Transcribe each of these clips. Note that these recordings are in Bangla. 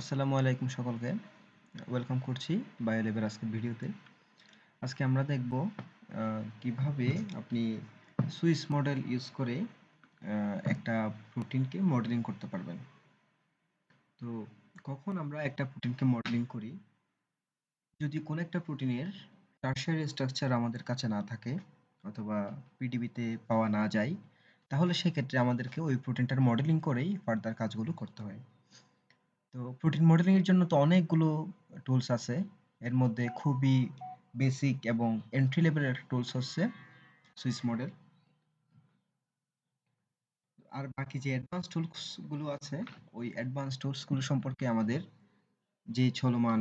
আসসালামু আলাইকুম সকলকে। ওয়েলকাম করছি বায়োল্যাবের আজকের ভিডিওতে। আজকে আমরা দেখব কিভাবে আপনি সুইস মডেল ইউজ করে একটা প্রোটিনকে মডেলিং করতে পারবেন। তো কখন আমরা একটা প্রোটিনকে মডেলিং করি, যদি কোনো একটা প্রোটিনের টারশিয়ারি স্ট্রাকচার আমাদের কাছে না থাকে অথবা পিডিবিতে পাওয়া না যায়, তাহলে সেক্ষেত্রে আমাদেরকে ওই প্রোটিনটার মডেলিং করেই ফার্দার কাজগুলো করতে হয়। তো প্রোটিন মডেলিং এর জন্য তো অনেকগুলো টুলস আছে। এর মধ্যে খুবই বেসিক এবং এন্ট্রি লেভেলের টুলস হচ্ছে সুইস মডেল। আর বাকি যে অ্যাডভান্স টুলস গুলো আছে, ওই অ্যাডভান্স টুলস গুলো সম্পর্কে আমাদের যে চলমান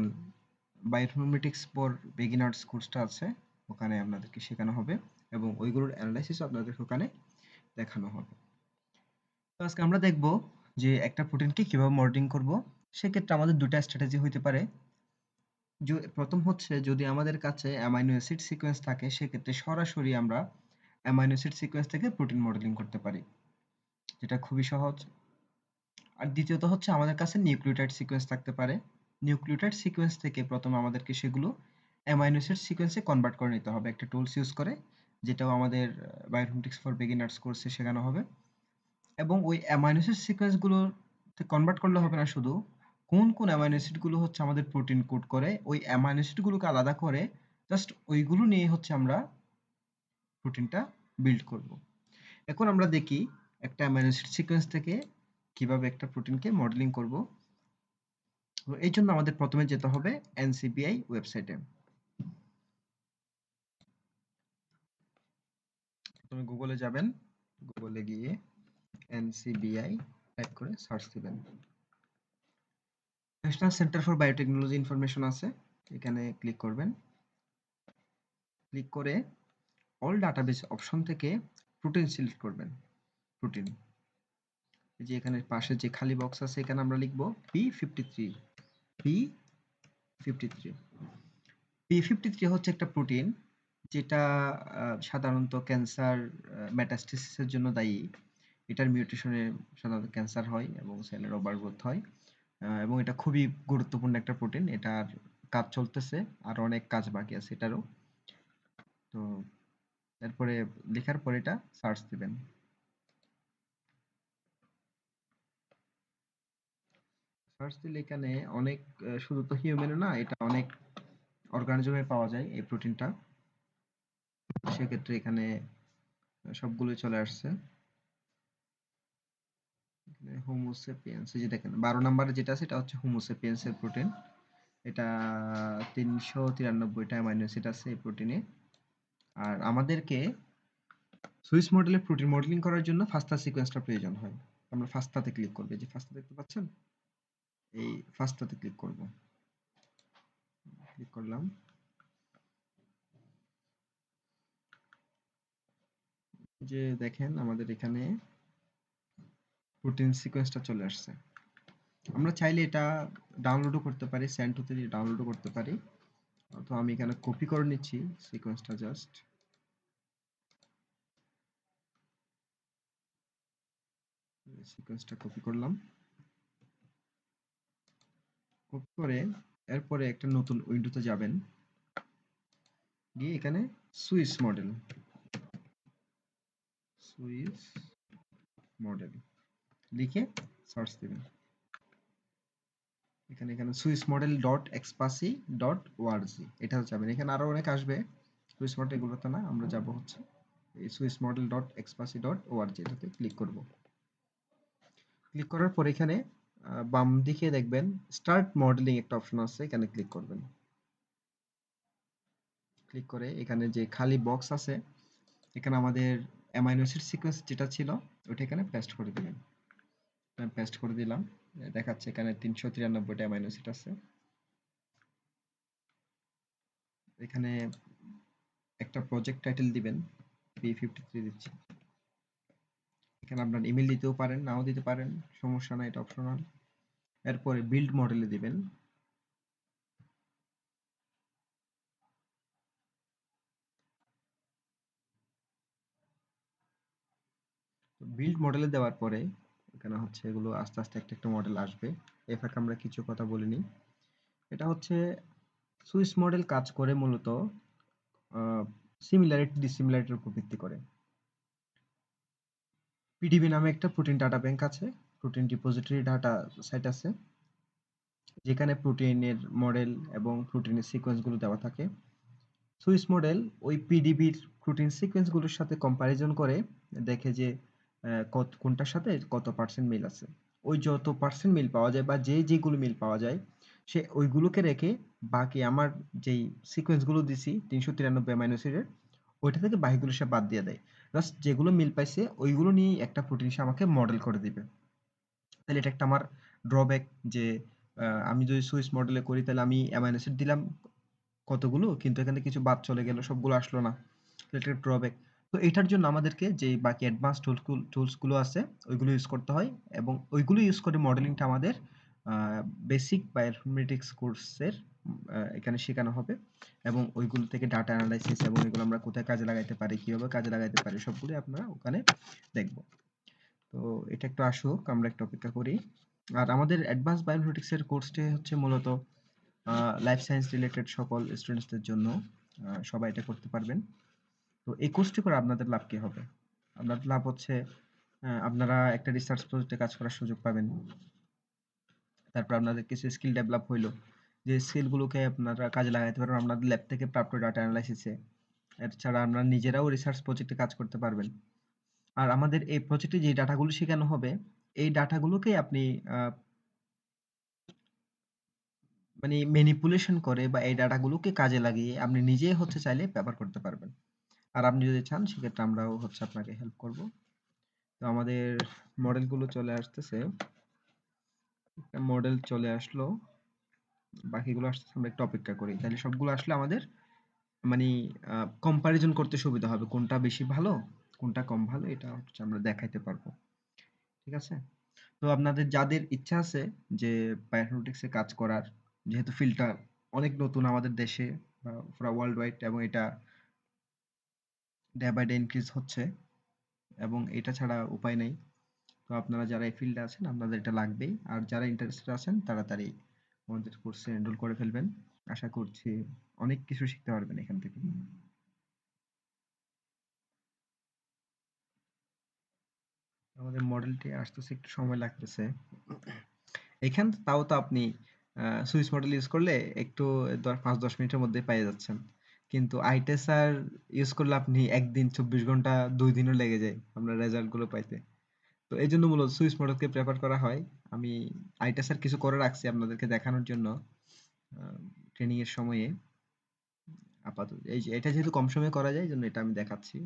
বায়োইনফরমেটিক্স ফর বিগিনার্স কোর্সটা আছে, ওখানে আপনাদেরকে শেখানো হবে এবং ওইগুলোর অ্যানালাইসিস আপনাদেরকে ওখানে দেখানো হবে। তো আজকে আমরা দেখব যে একটা প্রোটিনকে কিভাবে মডেলিং করব। সেক্ষেত্রে আমাদের দুটা স্ট্র্যাটেজি হতে পারে। প্রথম হচ্ছে, যদি আমাদের কাছে অ্যামাইনো অ্যাসিড সিকোয়েন্স থাকে, সেক্ষেত্রে সরাসরি আমরা অ্যামাইনো অ্যাসিড সিকোয়েন্স থেকে প্রোটিন মডেলিং করতে পারি, যেটা খুবই সহজ। আর দ্বিতীয়ত হচ্ছে, আমাদের কাছে নিউক্লিওটাইড সিকোয়েন্স থাকতে পারে। নিউক্লিওটাইড সিকোয়েন্স থেকে প্রথমে আমাদেরকে সেগুলো অ্যামাইনো অ্যাসিড সিকোয়েন্সে কনভার্ট করে নিতে হবে একটা টুলস ইউজ করে, যেটাও আমাদের বায়োইনফরমেটিক্স ফর বিগিনার্স কোর্সে শেখানো হবে। এবং ওই অ্যামাইনো অ্যাসিড সিকোয়েন্সগুলোতে কনভার্ট করলে হবে না, শুধু কোন কোন অ্যামাইনো অ্যাসিডগুলো হচ্ছে আমাদের প্রোটিন কোড করে, ওই অ্যামাইনো অ্যাসিডগুলোকে আলাদা করে জাস্ট ওইগুলো নিয়ে হচ্ছে আমরা প্রোটিনটা বিল্ড করব। এখন আমরা দেখি একটা অ্যামাইনো অ্যাসিড সিকোয়েন্স থেকে কিভাবে একটা প্রোটিনকে মডেলিং করব। তো এই জন্য আমাদের প্রথমে যেতে হবে এনসিবিআই ওয়েবসাইটে। প্রথমে গুগলে যাবেন, গুগলে গিয়ে এনসিবিআই টাইপ করে সার্চ দিবেন। National centre for biotechnology information আছে, এখানে ক্লিক করবেন। ক্লিক করে অল ডাটাবেস অপশন থেকে প্রোটিন সিলেক্ট করবেন। প্রোটিন, এই যে এখানে পাশে যে খালি বক্স আছে, এখানে আমরা লিখব P53। P53 P53 হচ্ছে একটা প্রোটিন যেটা সাধারণত ক্যান্সার মেটাস্টেসিসের জন্য দায়ী। এটার মিউটেশনে সাধারণত ক্যান্সার হয় এবং সেলের ওভারগ্রোথ হয়। এবং এটা খুবই গুরুত্বপূর্ণ একটা প্রোটিন। এটার কাজ চলতেছে, আর অনেক কাজ বাকি আছে এটারও। তো এরপরে লেখার পরে এটা সার্চ দিবেন। সার্চ দিলে এখানে অনেক, শুধু তো হিউম্যানও না, এটা অনেক অর্গানিজমে পাওয়া যায় এই প্রোটিনটা। সেক্ষেত্রে এখানে সবগুলোই চলে আসছে। হোমোসেপিয়েন্স, এই যে দেখেন 12 নম্বরে যেটা আছে, এটা হচ্ছে হোমোসেপিয়েন্স এর প্রোটিন। এটা 393টা অ্যামাইনো অ্যাসিড আছে এই প্রোটিনে। আর আমাদেরকে সুইস মডেলে প্রোটিন মডেলিং করার জন্য ফাস্টা সিকোয়েন্সটা প্রয়োজন হয়। আমরা ফাস্টাতে ক্লিক করব, যে ফাস্টা দেখতে পাচ্ছেন, এই ফাস্টাতে ক্লিক করব। ক্লিক করলাম। যে দেখেন আমাদের এখানে প্রোটিন সিকোয়েন্সটা চলে আসছে। আমরা চাইলে এটা ডাউনলোডও করতে পারি, সেন্ড টু থেকে ডাউনলোডও করতে পারি। তো আমি এখানে কপি করে নিচ্ছি সিকোয়েন্সটা, জাস্ট সিকোয়েন্সটা কপি করলাম। কপি করে এরপরে একটা নতুন উইন্ডোতে যাবেন, গিয়ে এখানে সুইস মডেল, সুইস মডেল লিখে সার্চ দিবেন। এখানে Swiss model dot ExPASy dot O R G, এটা যাবেন। এখানে আরো অনেক আসবে, সুইস মডেল এগুলোতে না, আমরা যাব হচ্ছে এই Swiss model dot ExPASy dot O R G, এটাতে ক্লিক করব। ক্লিক করার পর এখানে বাম দিকে দেখবেন স্টার্ট মডেলিং একটা অপশন আছে, এখানে ক্লিক করবেন। ক্লিক করে এখানে যে খালি বক্স আছে, এখানে আমাদের অ্যামাইনো অ্যাসিড সিকোয়েন্স যেটা ছিল ওটা এখানে পেস্ট করে দিবেন। আমি পেস্ট করে দিলাম। দেখাচ্ছে এখানে 393টা অ্যামাইনো অ্যাসিড আছে। এখানে একটা প্রজেক্ট টাইটেল দিবেন, P53 দিচ্ছি। এখানে আপনার ইমেল দিতেও পারেন, নাও দিতে পারেন, সমস্যা নাই, এটা অপশনাল। এরপরে বিল্ড মডেলে দিবেন। বিল্ড মডেলে দেওয়ার পরে কেন হচ্ছে এগুলো আস্তে আস্তে একটা একটা মডেল আসবে। এ ফাঁকে আমরা কিছু কথা বলে নিই। এটা হচ্ছে সুইস মডেল কাজ করে মূলত সিমিলারিটি ডিসিমিলারিটির উপর ভিত্তি করে। পিডিবি নামে একটা প্রোটিন ডাটা ব্যাংক আছে, প্রোটিন ডিপোজিটরি ডাটা সাইট আছে, যেখানে প্রোটিনের মডেল এবং প্রোটিনের সিকোয়েন্সগুলো দেওয়া থাকে। সুইস মডেল ওই পিডিবির প্রোটিন সিকোয়েন্সগুলোর সাথে কম্প্যারিজন করে দেখে যে কোনটার সাথে কত পার্সেন্ট মিল আছে। ওই যত পার্সেন্ট মিল পাওয়া যায় বা যেগুলো মিল পাওয়া যায় সে ওইগুলোকে রেখে বাকি আমার যেই সিকোয়েন্সগুলো দিছি 393 অ্যামাইনো অ্যাসিডের, ওইটা থেকে বাকিগুলো সে বাদ দিয়ে দেয়। জাস্ট যেগুলো মিল পাইছে ওইগুলো নিয়েই একটা প্রোটিন সে আমাকে মডেল করে দিবে। তাহলে এটা একটা আমার ড্রব্যাক যে আমি যদি সুইস মডেলে করি তাহলে আমি অ্যামাইনো অ্যাসিড দিলাম কতগুলো, কিন্তু এখানে কিছু বাদ চলে গেল, সবগুলো আসলো না। তো এটা একটা ড্রব্যাক। তো এটার জন্য আমাদেরকে যে বাকি অ্যাডভান্স টুলসগুলো আছে ওইগুলো ইউজ করতে হয়, এবং ওইগুলো ইউজ করে মডেলিংটা আমাদের বেসিক বায়োইনফরমেটিক্স কোর্সের এখানে শেখানো হবে, এবং ওইগুলো থেকে ডাটা অ্যানালাইসিস এবং এগুলো আমরা কোথায় কাজে লাগাইতে পারি, কিভাবে কাজে লাগাইতে পারি, সবগুলোই আপনারা ওখানে দেখব। তো এটা একটু আসুক, আমরা একটু অপেক্ষা করি। আর আমাদের অ্যাডভান্স বায়োইনফরমেটিক্স এর কোর্সটি হচ্ছে মূলত লাইফ সায়েন্স রিলেটেড সকল স্টুডেন্টসদের জন্য। সবাই এটা করতে পারবেন। তো এই কোর্সটি করে আপনাদের লাভ কি হবে? আপনাদের লাভ হচ্ছে আপনারা একটা রিসার্চ প্রজেক্টে কাজ করার সুযোগ পাবেন। তারপর আপনাদের কিছু স্কিল ডেভেলপ হইলো, যে স্কিলগুলোকে আপনারা কাজে লাগাইতে পারবেন আপনাদের ল্যাব থেকে প্রাপ্ত ডাটা অ্যানালাইসিসে। এছাড়া আপনারা নিজেরাও রিসার্চ প্রজেক্টে কাজ করতে পারবেন। আর আমাদের এই প্রজেক্টে যে ডাটাগুলো শেখানো হবে, এই ডাটাগুলোকে আপনি মানে ম্যানিপুলেশন করে বা এই ডাটাগুলোকে কাজে লাগিয়ে আপনি নিজেই হচ্ছে চাইলে ব্যবহার করতে পারবেন। আর আপনি যদি চান সেক্ষেত্রে আমরাও হচ্ছে আপনাকে হেল্প করব। তো আমাদের মডেলগুলো চলে আসতেছে, একটা মডেল চলে আসলো, বাকিগুলো আসতেছে, আমরা একটু অপেক্ষা করি। তাহলে সবগুলো আসলে আমাদের মানে কম্পারিজন করতে সুবিধা হবে, কোনটা বেশি ভালো কোনটা কম ভালো এটা হচ্ছে আমরা দেখাইতে পারবো। ঠিক আছে? তো আপনাদের যাদের ইচ্ছা আছে যে বায়োইনফরমেটিক্সে কাজ করার, যেহেতু ফিল্ডটা অনেক নতুন আমাদের দেশে বা পুরো ওয়ার্ল্ড ওয়াইড, এবং এটা ডে বাই ডে ইনক্রিজ হচ্ছে, এবং এটা ছাড়া উপায় নেই। তো আপনারা যারা এই ফিল্ডে আছেন আপনাদের এটা লাগবেই। আর যারা ইন্টারেস্টেড আছেন তাড়াতাড়ি আমাদের কোর্সে এনরোল করে ফেলবেন। আশা করছি অনেক কিছু শিখতে পারবেন এখান থেকে। আমাদের মডেলটি আসতেছে, একটু সময় লাগতেছে। এখান তাও তো আপনি সুইস মডেল ইউজ করলে একটু 5-10 মিনিটের মধ্যে পেয়ে যাচ্ছেন, কিন্তু আইটেসার ইউজ করলে আপনি একদিন 24 ঘন্টা 2 দিনও লেগে যায় আপনার রেজাল্ট গুলো পাইতে। তো এই জন্য মূলত সুইস মডেলকে প্রেফার করা হয়। আমি আইটেসার কিছু করে রাখছি আপনাদেরকে দেখানোর জন্য ট্রেনিং এর সময়ে। আপাতত এই যে এটা যেহেতু কম সময়ে করা যায় এই জন্য এটা আমি দেখাচ্ছি।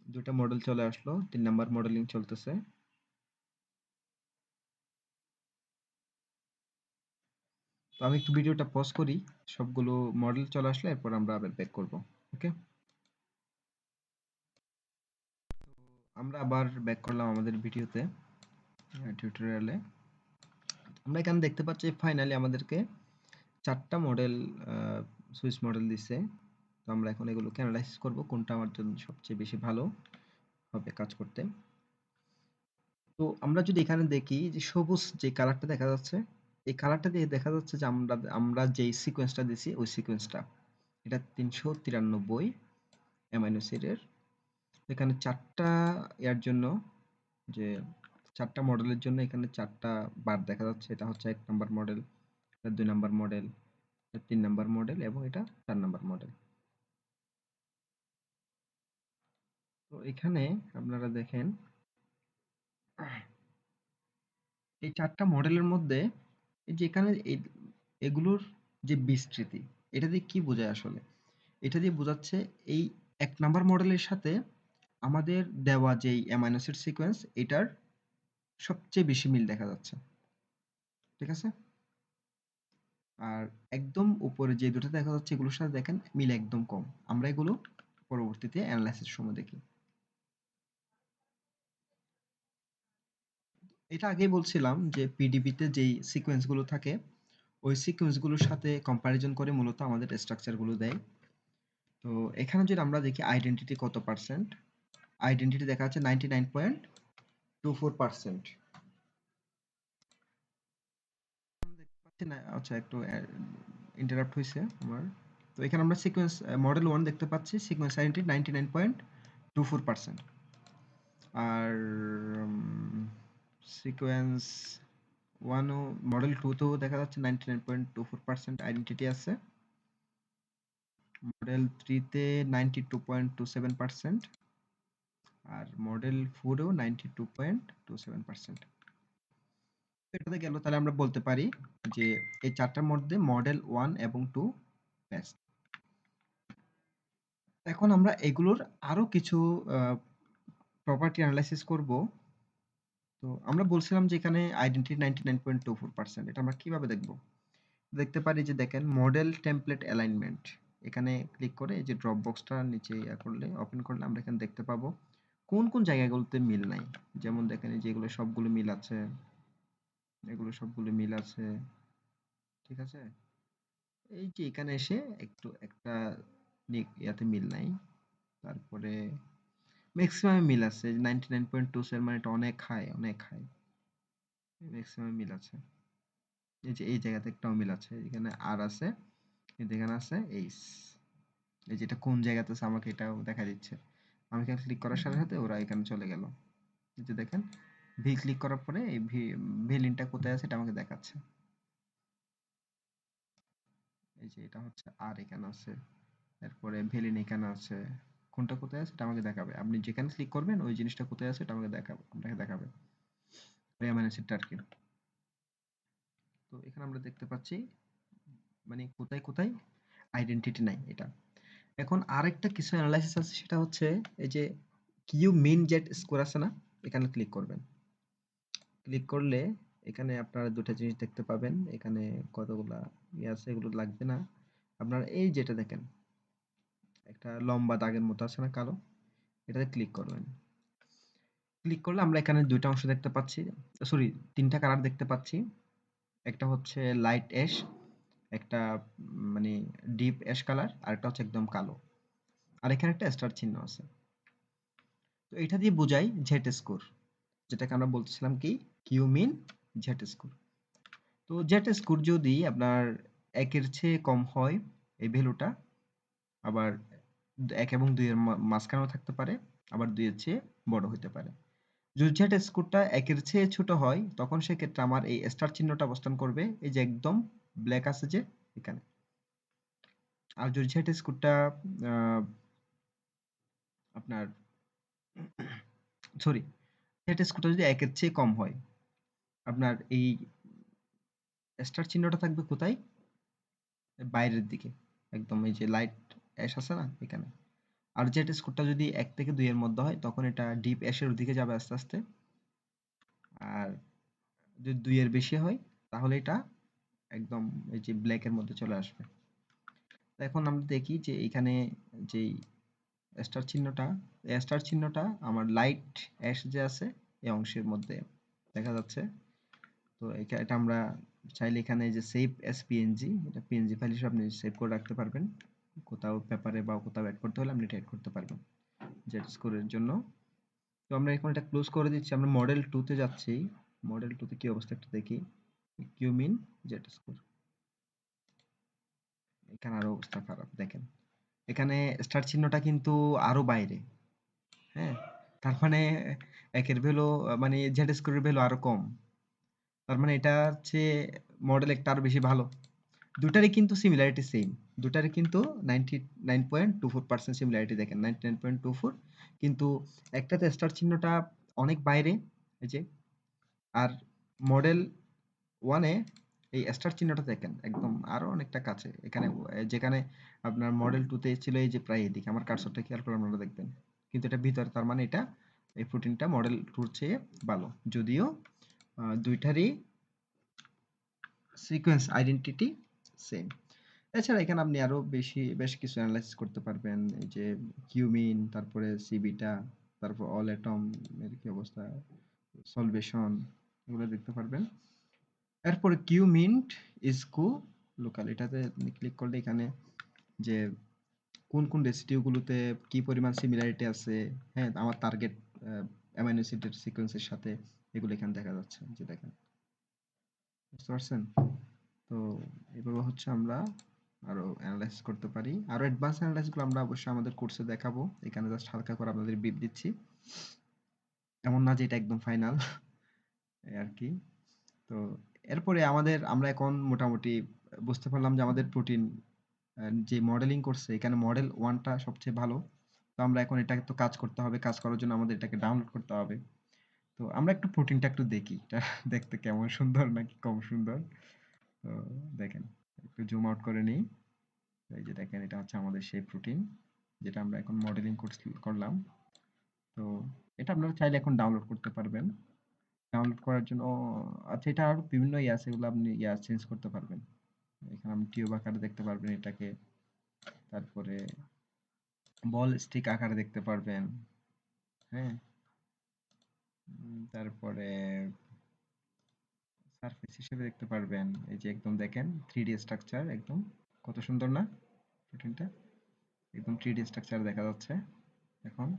দুটো মডেল চলে আসলো, 3 নাম্বার মডেলিং চলতেছে। তো আমি একটু ভিডিওটা পজ করি, সবগুলো মডেল চলে আসলে এরপর আমরা আবার ব্যাক করব। ওকে, আমরা আবার ব্যাক করলাম আমাদের ভিডিওতে, টিউটোরিয়ালে। আমরা এখানে দেখতে পাচ্ছি ফাইনালি আমাদেরকে 4টা মডেল সুইস মডেল দিছে। তো আমরা এখন এগুলোকে অ্যানালাইসিস করব কোনটা আমার জন্য সবচেয়ে বেশি ভালো হবে কাজ করতে। তো আমরা যদি এখানে দেখি যে সবুজ যে কালারটা দেখা যাচ্ছে, এই কালারটা দিয়ে দেখা যাচ্ছে যে আমরা আমরা যেই সিকোয়েন্সটা দিছি ওই সিকোয়েন্সটা, এটা 393 অ্যামাইনো অ্যাসিডের। এখানে 4টা ইয়ার জন্য, যে 4টা মডেলের জন্য এখানে 4টা বার দেখা যাচ্ছে। এটা হচ্ছে 1 নাম্বার মডেল, এটা 2 নাম্বার মডেল, এটা 3 নাম্বার মডেল, এবং এটা 4 নাম্বার মডেল। তো এখানে আপনারা দেখেন এই 4টা মডেলের মধ্যে এই যে এখানে এগুলোর যে বিস্তৃতি, এটা দিয়ে কি বোঝায় আসলে? এটা দিয়ে বোঝাচ্ছে এই 1 নাম্বার মডেলের সাথে আমাদের দেওয়া যেই অ্যামাইনো অ্যাসিড সিকোয়েন্স এটার সবচেয়ে বেশি মিল দেখা যাচ্ছে। ঠিক আছে? আর একদম উপরে যে দুটো দেখা যাচ্ছে এগুলোর সাথে দেখেন মিল একদম কম। আমরা এগুলো পরবর্তীতে অ্যানালাইসিস সময় দেখি। এটা আগেই বলছিলাম যে পিডিবিতে যেই সিকোয়েন্স গুলো থাকে ওই সিকোয়েন্স গুলোর সাথে কম্পারিজন করে মূলত আমাদের স্ট্রাকচার গুলো দেয়। তো এখানে যদি আমরা দেখি আইডেন্টিটি কত পার্সেন্ট, আইডেন্টিটি দেখা যাচ্ছে 99.9%, 24%। দেখতে পাচ্ছি না, আচ্ছা একটু ইন্টারাপ্ট হয়েছে আমার। তো এখানে আমরা সিকোয়েন্স মডেল 1 দেখতে পাচ্ছি, সিকোয়েন্স আইডেন্টিটি 99.24%। আর সিকোয়েন্স 1 ও মডেল 2 তেও দেখা যাচ্ছে 99.24% আইডেন্টিটি আছে। মডেল 3 তে 92.27%, আর মডেল 4 এও 92.27%। এটাতে গেল, তাহলে আমরা বলতে পারি যে এই চারটার মধ্যে মডেল 1 এবং 2 বেস্ট। এখন আমরা এগুলোর আরো কিছু প্রপার্টি অ্যানালাইসিস করব। তো আমরা বলছিলাম যে এখানে আইডেন্টিটি 99.24%, এটা আমরা কিভাবে দেখব? দেখতে পারি যে দেখেন মডেল টেমপ্লেট অ্যালাইনমেন্ট, এখানে ক্লিক করে এই যে ড্রপ বক্সটা নিচে করলে, ওপেন করলে আমরা এখানে দেখতে পাবো কোন কোন জায়গাগুলোতে মিল নাই। যেমন দেখেন এই যে এগুলো সবগুলো মিল আছে, এগুলো সবগুলো মিল আছে, ঠিক আছে। এই যে এখানে এসে একটু একটা ইয়াতে মিল নাই, তারপরে ম্যাক্সিমাম মিল আছে 99.27, মানে এটা অনেক হাই, অনেক হাই, ম্যাক্সিমাম মিল আছে। এই যে এই জায়গাতে একটাও মিল আছে, এখানে আর আছে, কিন্তু এখানে আছে এইস। এই যে এটা কোন জায়গাতে আছে আমাকে এটাও দেখা দিচ্ছে। আমি এখানে ক্লিক করার সাথে সাথে ওরা এখানে চলে গেল। এই যে দেখেন ভি ক্লিক করার পরে এই ভি লিনটা কোথায় আছে এটা আমাকে দেখাচ্ছে। এই যে এটা হচ্ছে আর এখানে আছে, তারপরে ভেলিন এখানে আছে, কোনটা কোথায় আছে এটা আমাকে দেখাবে। আপনি যেখানে ক্লিক করবেন ওই জিনিসটা কোথায় আছে এটা আমাকে দেখাবে, আপনাকে দেখাবে রেমানেন্স আর কি। তো এখানে আমরা দেখতে পাচ্ছি মানে কোথায় কোথায় আইডেন্টিটি নাই এটা। এখন আরেকটা কিছু অ্যানালাইসিস আছে, সেটা হচ্ছে এই যে কিউ মিন জেট স্কোর আছে না, এখানে ক্লিক করবেন। ক্লিক করলে এখানে আপনারা দুটো জিনিস দেখতে পাবেন, এখানে কতগুলা ইয়ে আছে, এগুলো লাগবে না। আপনারা এই যেটা দেখেন একটা লম্বা দাগের মতো আছে না কালো, এটাতে ক্লিক করবেন। ক্লিক করলে আমরা এখানে দুইটা অংশ দেখতে পাচ্ছি, সরি তিনটা কালার দেখতে পাচ্ছি। একটা হচ্ছে লাইট অ্যাশ, একটা মানে ডিপ অ্যাশ কালার, আর একটা হচ্ছে একদম কালো, আর এখানে একটা স্টার চিহ্ন আছে। তো এটা দিয়ে বোঝাই জেড স্কোর, যেটাকে আমরা বলতেছিলাম কি কিউ মিন জেড স্কোর। তো জেড স্কোর যদি আপনার একের চেয়ে কম হয় এই ভ্যালুটা, আবার এক এবং দুইয়ের মাঝখানেও থাকতে পারে, আবার দুইয়ের চেয়ে বড় হতে পারে। যদি জেড স্কোরটা একের চেয়ে ছোট হয় তখন সেক্ষেত্রে আমার এই স্টার চিহ্নটা অবস্থান করবে এই যে একদম ব্ল্যাক আছে যে এখানে। আর যদি জেড স্কোরটা আপনার সরি জেড স্কোরটা যদি একের চেয়ে কম হয়, আপনার এই স্টার চিহ্নটা থাকবে কোথায়, বাইরের দিকে, একদম এই যে লাইট অ্যাশ আছে না এখানে। আর জেড স্কোরটা যদি 1 থেকে 2 এর মধ্যে হয় তখন এটা ডিপ অ্যাশের দিকে যাবে আস্তে আস্তে। আর যদি 2 এর বেশি হয় তাহলে এটা একদম এই যে ব্ল্যাক এর মধ্যে চলে আসবে। তো এখন আমরা দেখি যে এখানে যেই স্টার চিহ্নটা আমার লাইট অ্যাশ যে আছে এই অংশের মধ্যে দেখা যাচ্ছে। তো এটা আমরা চাইলে এখানে যে সেভ এস পিএনজি, এটা পিএনজি ফাইল হিসেবে আপনি সেভ করে রাখতে পারবেন। কোথাও পেপারে বা কোথাও অ্যাড করতে হলে আপনি এটা অ্যাড করতে পারবেন জেড স্কোরের জন্য। তো আমরা এখন এটা ক্লোজ করে দিচ্ছি, আমরা মডেল 2 তে যাচ্ছি। মডেল 2 তে কি অবস্থা একটু দেখি। কিউমিন জেড স্কোর, এখানে আরো অবস্থা খারাপ দেখেন। এখানে স্টার চিহ্নটা কিন্তু আরো বাইরে, হ্যাঁ, তার মানে একের ভ্যালু মানে জেড স্কোরের ভ্যালু আরো কম। তার মানে এটা হচ্ছে মডেল একটা আরো বেশি ভালো। দুটারই কিন্তু সিমিলারিটি সেম, দুটারই কিন্তু 99.24% সিমিলারিটি দেখেন 99.24, কিন্তু একটাতে স্টার চিহ্নটা অনেক বাইরে এই যে, আর মডেল 1 এ এই স্টার চিহ্নটা দেখেন একদম আরো অনেকটা কাছে এখানে, যেখানে আপনার মডেল 2 তে ছিল এই যে প্রায় এদিকে, আমার কার্সরটা খেয়াল করে আপনারা দেখবেন, কিন্তু এটা ভিতরে, তার মানে এটা এই প্রোটিনটা মডেল 2 এর চেয়ে ভালো, যদিও দুইটারই সিকোয়েন্স আইডেন্টিটি সেম। এছাড়া এখানে আপনি আরো বেশ কিছু অ্যানালাইসিস করতে পারবেন, এই যে কিউমিন, তারপরে সিবিটা, তারপর অল অ্যাটম এর কি অবস্থা, সলভেশন, এগুলো দেখতে পারবেন। এরপরে কিউমিন্ট ইসকু লোকাল, এটাতে আপনি ক্লিক করলে এখানে যে কোন কোন রেসিডিউ গুলোতে কি পরিমাণ সিমিলারিটি আছে, হ্যাঁ আমার টার্গেট অ্যামাইনো অ্যাসিডের সিকোয়েন্সের সাথে এগুলো এখানে দেখা যাচ্ছে, যে দেখেন, বুঝতে পারছেন? তো এভাবে হচ্ছে আমরা আরো অ্যানালাইসিস করতে পারি। আরো অ্যাডভান্স অ্যানালাইসিসগুলো আমরা অবশ্যই আমাদের কোর্সে দেখাবো। এখানে জাস্ট হালকা করে আপনাদের ব্রিফ দিচ্ছি। এমন না যে এটা একদম ফাইনাল, এই আর কি। তো এরপরে আমরা এখন মোটামুটি বুঝতে পারলাম যে আমাদের প্রোটিন যে মডেলিং করছে এখানে মডেল 1 টা সবচেয়ে ভালো। তো আমরা এখন এটাকে তো কাজ করতে হবে। কাজ করার জন্য আমাদের এটাকে ডাউনলোড করতে হবে। তো আমরা একটু প্রোটিনটা একটু দেখি। এটা দেখতে কেমন সুন্দর নাকি কম সুন্দর। তো দেখেন, একটু জুম আউট করে নিই। এই যে দেখেন, এটা হচ্ছে আমাদের সেই প্রোটিন যেটা আমরা এখন মডেলিং করলাম। তো এটা আপনারা চাইলে এখন ডাউনলোড করতে পারবেন। ডাউনলোড করার জন্য আচ্ছা, এটা আরো বিভিন্ন ইয়ে আছে, এগুলো আপনি চেঞ্জ করতে পারবেন। এখানে আপনি টিউব আকারে দেখতে পারবেন এটাকে, তারপরে বল স্টিক আকারে দেখতে পারবেন, হ্যাঁ। তারপরে সারফেস হিসেবে দেখতে পারবেন। এই যে একদম দেখেন 3D স্ট্রাকচার, একদম কত সুন্দর না প্রোটিনটা, একদম 3D স্ট্রাকচার দেখা যাচ্ছে এখন।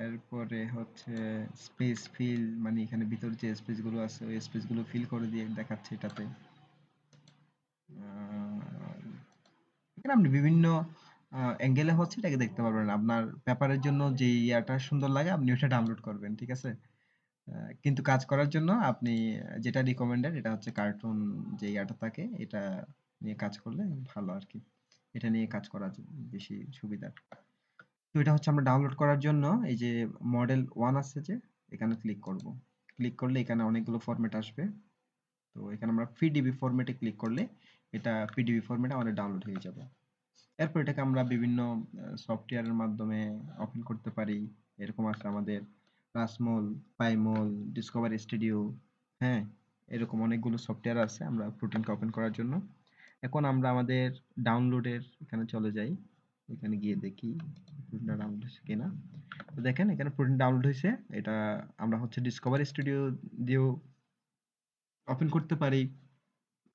এরপরে হচ্ছে স্পেস ফিল, মানে এখানে ভিতর যে স্পেস গুলো আছে ওই স্পেস গুলো ফিল করে দিয়ে দেখাচ্ছে এটাতে। এখানে আপনি বিভিন্ন অ্যাঙ্গেলে হচ্ছে এটাকে দেখতে পারবেন। আপনার পেপারের জন্য যে ইয়াটা সুন্দর লাগে আপনি ওটা ডাউনলোড করবেন, ঠিক আছে? কিন্তু কাজ করার জন্য আপনি যেটা রিকমেন্ডেড এটা হচ্ছে কার্টুন যে ইয়াটা থাকে এটা নিয়ে কাজ করলে ভালো আর কি। এটা নিয়ে কাজ করা বেশি সুবিধা। তো এটা হচ্ছে আমরা ডাউনলোড করার জন্য এই যে মডেল 1 আছে যে, এখানে ক্লিক করব। ক্লিক করলে এখানে অনেকগুলো ফরম্যাট আসবে। তো এখানে আমরা পিডিবি ফরম্যাটে ক্লিক করলে এটা পিডিবি ফরম্যাটে আমাদের ডাউনলোড হয়ে যাবে। এরপর এটাকে আমরা বিভিন্ন সফটওয়্যারের মাধ্যমে ওপেন করতে পারি। এরকম আছে আমাদের রাসমল, পাইমল, ডিসকভার স্টুডিও, হ্যাঁ, এরকম অনেকগুলো সফটওয়্যার আছে আমরা প্রোটিনকে ওপেন করার জন্য। এখন আমরা আমাদের ডাউনলোডের এখানে চলে যাই। এখানে গিয়ে দেখি প্রোটিনটা ডাউনলোড হয়েছে কিনা। তো দেখেন এখানে প্রোটিন ডাউনলোড হয়েছে। এটা আমরা হচ্ছে ডিসকভার স্টুডিও দিয়েও ওপেন করতে পারি,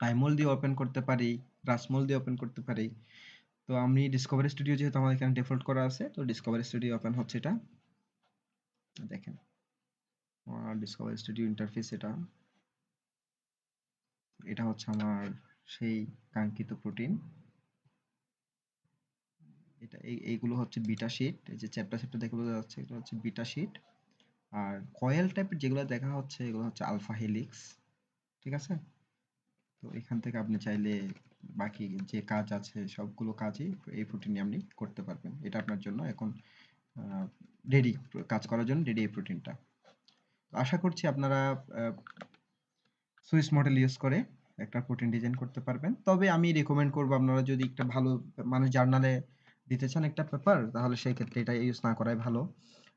পাইমল দিয়ে ওপেন করতে পারি, রাসমল দিয়ে ওপেন করতে পারি। তো আমি ডিসকভার স্টুডিও যেহেতু আমার এখানে ডিফল্ট করা আছে, তো ডিসকভার স্টুডিও ওপেন হচ্ছে এটা। দেখেন ডিসকভার স্টুডিও ইন্টারফেস এটা। এটা হচ্ছে আমার সেই কাঙ্ক্ষিত প্রোটিন। এটা এইগুলো হচ্ছে বিটা শীট, এই যে চ্যাপ্টার চ্যাপ্টার দেখে বোঝা যাচ্ছে এটা হচ্ছে বিটা শীট। আর কয়েল টাইপের যেগুলো দেখা হচ্ছে এগুলো হচ্ছে আলফা হেলিক্স, ঠিক আছে? তো এখান থেকে আপনি চাইলে বাকি যে কাজ আছে সবগুলো কাজই এই প্রোটিন নিয়ে আপনি করতে পারবেন। এটা আপনার জন্য এখন রেডি, কাজ করার জন্য রেডি এই প্রোটিনটা। আশা করছি আপনারা সুইস মডেল ইউজ করে একটা প্রোটিন ডিজাইন করতে পারবেন। তবে আমি রিকমেন্ড করব আপনারা যদি একটা ভালো মানে জার্নালে দিতে চান একটা পেপার, তাহলে সেই ক্ষেত্রে এটা ইউজ না করাই ভালো।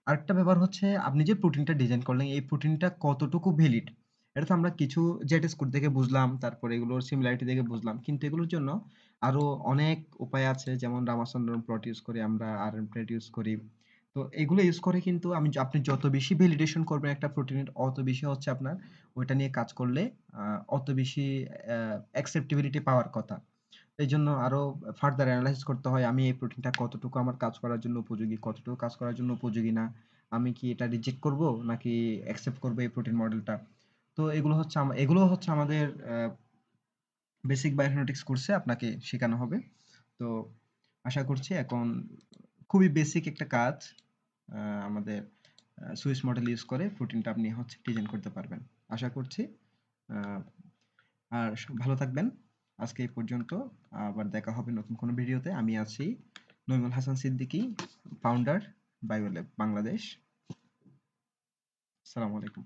আরেকটা ব্যাপার হচ্ছে আপনি যে প্রোটিনটা ডিজাইন করলেন এই প্রোটিনটা কতটুকু ভ্যালিড, এটা তো আমরা কিছু জেট স্কোর দেখে বুঝলাম, তারপরে এগুলোর সিমিলারিটি দেখে বুঝলাম, কিন্তু এগুলোর জন্য আরো অনেক উপায় আছে, যেমন রামাচন্দ্রন প্লট ইউজ করি আমরা, আরএন প্লট ইউজ করি। তো এগুলো ইউজ করে কিন্তু আপনি যত বেশি ভ্যালিডেশন করবেন একটা প্রোটিনের, অত বেশি হচ্ছে আপনার ওইটা নিয়ে কাজ করলে অত বেশি অ্যাকসেপ্টেবিলিটি পাওয়ার কথা। এই জন্য আরো ফার্দার অ্যানালাইসিস করতে হয় আমি এই প্রোটিনটা কতটুকু আমার কাজ করার জন্য উপযোগী, কতটুকু কাজ করার জন্য উপযোগী না, আমি কি এটা রিজেক্ট করব নাকি অ্যাকসেপ্ট করব এই প্রোটিন মডেলটা। তো এগুলো হচ্ছে আমাদের বেসিক বায়োইনফরমেটিক্স কোর্সে আপনাকে শেখানো হবে। তো আশা করছি এখন খুবই বেসিক একটা কাজ আমাদের সুইস মডেল ইউজ করে প্রোটিনটা আপনি হচ্ছে ডিজাইন করতে পারবেন, আশা করছি। আহ, আর ভালো থাকবেন। আজকে এই পর্যন্ত। আবার দেখা হবে নতুন কোনো ভিডিওতে। আমি আছি নইমুল হাসান সিদ্দিকী, ফাউন্ডার বায়োল্যাব বাংলাদেশ। আসসালামু আলাইকুম।